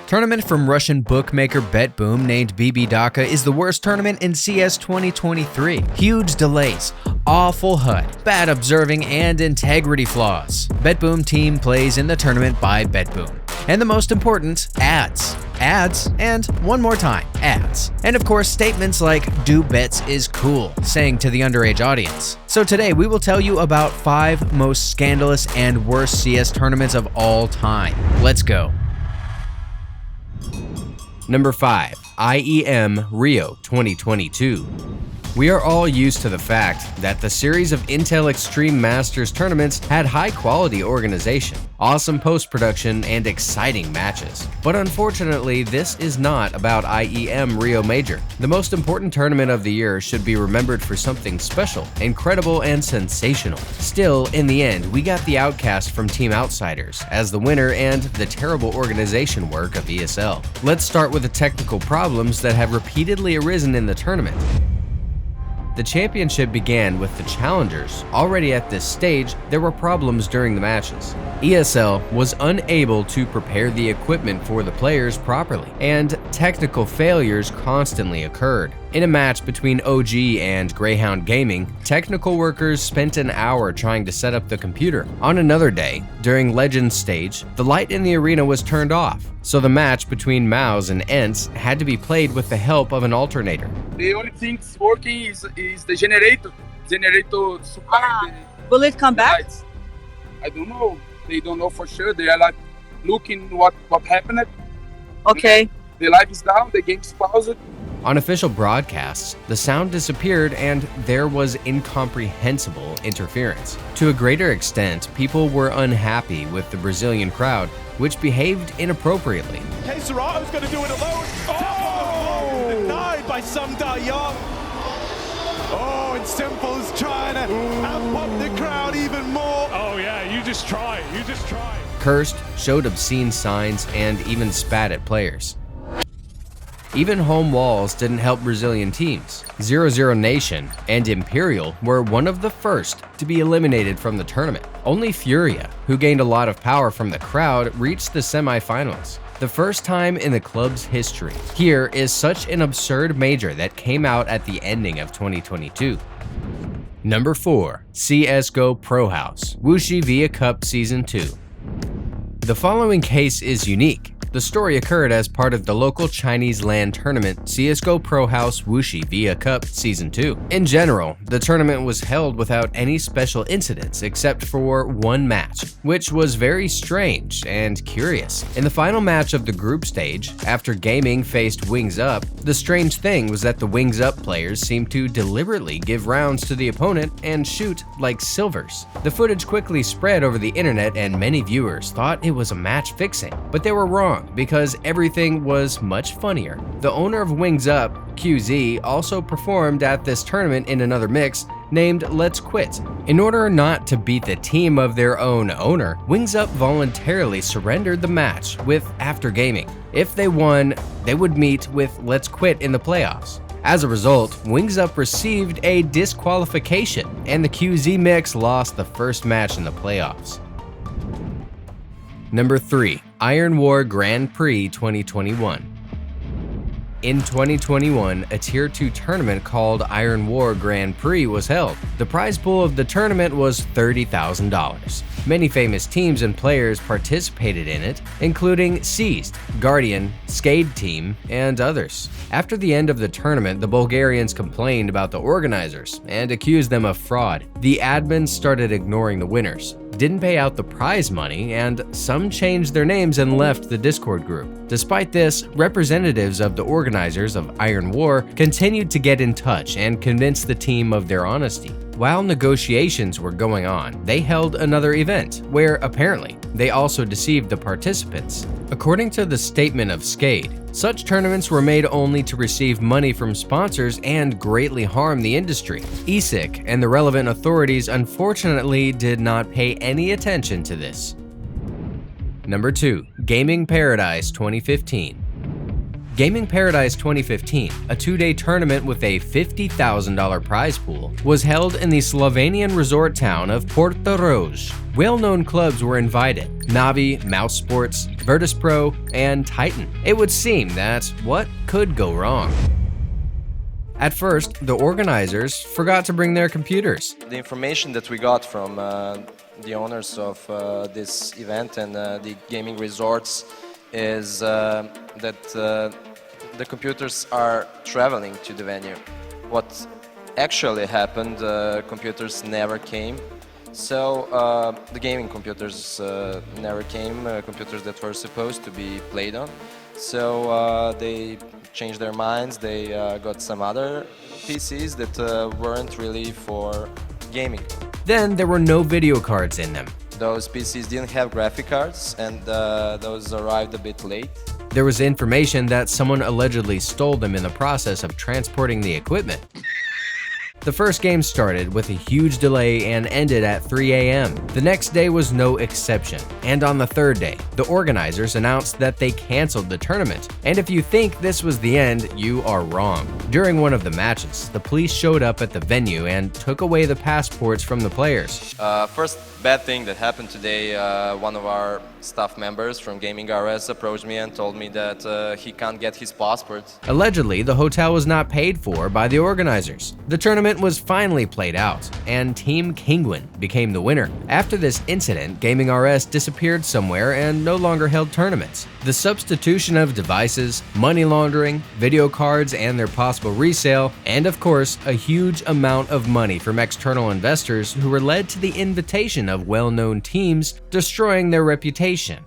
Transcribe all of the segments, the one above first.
Tournament from Russian bookmaker BetBoom named BB Daka is the worst tournament in CS 2023. Huge delays, awful HUD, bad observing, and integrity flaws. BetBoom team plays in the tournament by BetBoom. And the most important, ads. Ads, and one more time, ads. And of course, statements like, "do bets is cool," saying to the underage audience. So today we will tell you about 5 most scandalous and worst CS tournaments of all time. Let's go. Number 5. IEM Rio 2022. We are all used to the fact that the series of Intel Extreme Masters tournaments had high-quality organization, awesome post-production, and exciting matches. But unfortunately, this is not about IEM Rio Major. The most important tournament of the year should be remembered for something special, incredible, and sensational. Still, in the end, we got the outcast from Team Outsiders as the winner and the terrible organization work of ESL. Let's start with the technical problems that have repeatedly arisen in the tournament. The championship began with the challengers. Already at this stage, there were problems during the matches. ESL was unable to prepare the equipment for the players properly, and technical failures constantly occurred. In a match between OG and Greyhound Gaming, technical workers spent an hour trying to set up the computer. On another day, during Legends stage, the light in the arena was turned off, so the match between Maus and Ents had to be played with the help of an alternator. The only thing working is the generator supply. Will it come back? Lights. I don't know. They don't know for sure. They are like looking what happened. Okay. The light is down. The game's paused. On official broadcasts, the sound disappeared and there was incomprehensible interference. To a greater extent, people were unhappy with the Brazilian crowd, which behaved inappropriately. Hey, Serrato's going to do it alone. Oh! Denied by some Young. Oh, and Simple's trying to out-pump the crowd even more. Oh yeah, you just try. Cursed, showed obscene signs, and even spat at players. Even home walls didn't help Brazilian teams. 00 Nation and Imperial were one of the first to be eliminated from the tournament. Only Furia, who gained a lot of power from the crowd, reached the semifinals. The first time in the club's history. Here is such an absurd major that came out at the ending of 2022. Number 4. CSGO ProHouse Wuxi Via Cup Season 2. The following case is unique. The story occurred as part of the local Chinese LAN tournament CSGO ProHouse Wuxi Via Cup Season 2. In general, the tournament was held without any special incidents except for one match, which was very strange and curious. In the final match of the group stage, after Gaming faced Wings Up, the strange thing was that the Wings Up players seemed to deliberately give rounds to the opponent and shoot like silvers. The footage quickly spread over the internet and many viewers thought it was a match fixing, but they were wrong because everything was much funnier. The owner of Wings Up, QZ, also performed at this tournament in another mix named Let's Quit. In order not to beat the team of their own owner, Wings Up voluntarily surrendered the match with After Gaming. If they won, they would meet with Let's Quit in the playoffs. As a result, Wings Up received a disqualification, and the QZ mix lost the first match in the playoffs. Number 3. Iron War Grand Prix 2021. In 2021, a Tier 2 tournament called Iron War Grand Prix was held. The prize pool of the tournament was $30,000. Many famous teams and players participated in it, including Seized, Guardian, Skade Team, and others. After the end of the tournament, the Bulgarians complained about the organizers and accused them of fraud. The admins started ignoring the winners, didn't pay out the prize money, and some changed their names and left the Discord group. Despite this, representatives of the organizers of Iron War continued to get in touch and convince the team of their honesty. While negotiations were going on, they held another event, where apparently they also deceived the participants. According to the statement of Skade, such tournaments were made only to receive money from sponsors and greatly harm the industry. ESIC and the relevant authorities unfortunately did not pay any attention to this. Number 2. Gaming Paradise 2015. Gaming Paradise 2015, a 2-day tournament with a $50,000 prize pool, was held in the Slovenian resort town of Portorož. Well-known clubs were invited: Navi, Mouse Sports, Virtus Pro, and Titan. It would seem that what could go wrong? At first, the organizers forgot to bring their computers. The information that we got from the owners of this event and the gaming resorts is that the computers are traveling to the venue. What actually happened, computers never came. So the gaming computers never came, computers that were supposed to be played on. So they changed their minds, they got some other PCs that weren't really for gaming. Then there were no video cards in them. Those PCs didn't have graphic cards, and those arrived a bit late. There was information that someone allegedly stole them in the process of transporting the equipment. The first game started with a huge delay and ended at 3 a.m. The next day was no exception, and on the third day, the organizers announced that they canceled the tournament. And if you think this was the end, you are wrong. During one of the matches, the police showed up at the venue and took away the passports from the players. First bad thing that happened today, one of our staff members from Gaming RS approached me and told me that he can't get his passport. Allegedly, the hotel was not paid for by the organizers. The tournament was finally played out, and Team Kingwin became the winner. After this incident, Gaming RS disappeared somewhere and no longer held tournaments. The substitution of devices, money laundering, video cards and their possible resale, and of course, a huge amount of money from external investors who were led to the invitation of well-known teams, destroying their reputation.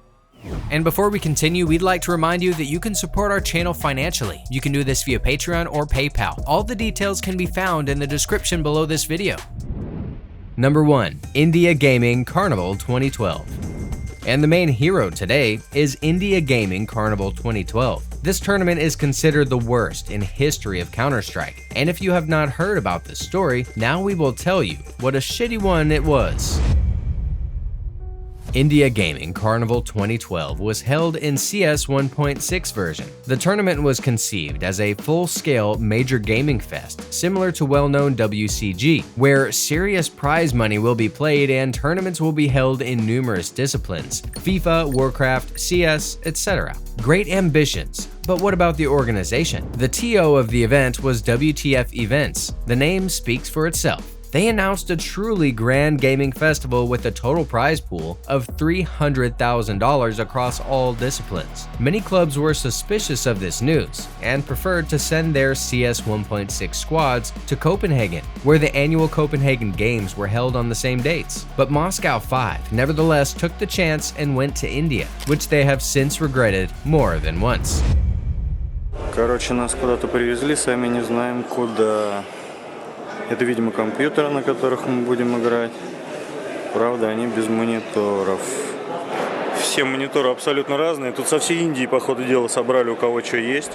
And before we continue, we'd like to remind you that you can support our channel financially. You can do this via Patreon or PayPal. All the details can be found in the description below this video. Number 1. India Gaming Carnival 2012. And the main hero today is India Gaming Carnival 2012. This tournament is considered the worst in history of Counter-Strike. And if you have not heard about this story, now we will tell you what a shitty one it was. India Gaming Carnival 2012 was held in CS 1.6 version. The tournament was conceived as a full-scale major gaming fest, similar to well-known WCG, where serious prize money will be played and tournaments will be held in numerous disciplines: FIFA, Warcraft, CS, etc. Great ambitions. But what about the organization? The TO of the event was WTF Events. The name speaks for itself. They announced a truly grand gaming festival with a total prize pool of $300,000 across all disciplines. Many clubs were suspicious of this news and preferred to send their CS 1.6 squads to Copenhagen, where the annual Copenhagen Games were held on the same dates. But Moscow 5 nevertheless took the chance and went to India, which they have since regretted more than once. Короче, нас куда-то привезли, сами не знаем куда. Это, видимо, компьютеры, на которых мы будем играть. Правда, они без мониторов. Все мониторы абсолютно разные. Тут со всей Индии, по ходу дела, собрали, у кого что есть.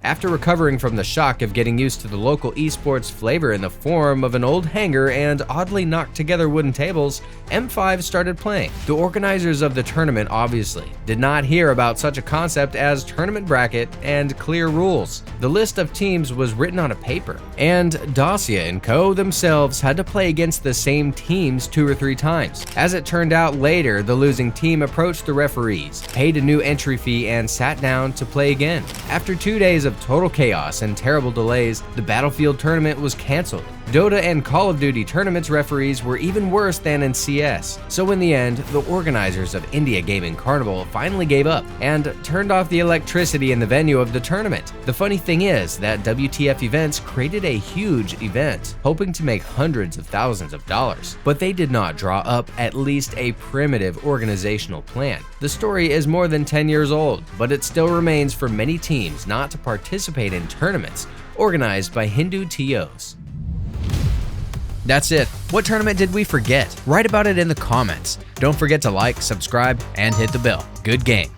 After recovering from the shock of getting used to the local esports flavor in the form of an old hangar and oddly knocked together wooden tables, M5 started playing. The organizers of the tournament obviously did not hear about such a concept as tournament bracket and clear rules. The list of teams was written on a paper, and Dacia and Co. themselves had to play against the same teams 2 or 3 times. As it turned out later, the losing team approached the referees, paid a new entry fee, and sat down to play again. After 2 days of total chaos and terrible delays, the Battlefield tournament was cancelled. Dota and Call of Duty tournaments referees were even worse than in CS. So in the end, the organizers of India Gaming Carnival finally gave up and turned off the electricity in the venue of the tournament. The funny thing is that WTF Events created a huge event, hoping to make hundreds of thousands of dollars, but they did not draw up at least a primitive organizational plan. The story is more than 10 years old, but it still remains for many teams not to participate in tournaments organized by Hindu TOs. That's it. What tournament did we forget? Write about it in the comments. Don't forget to like, subscribe, and hit the bell. Good game.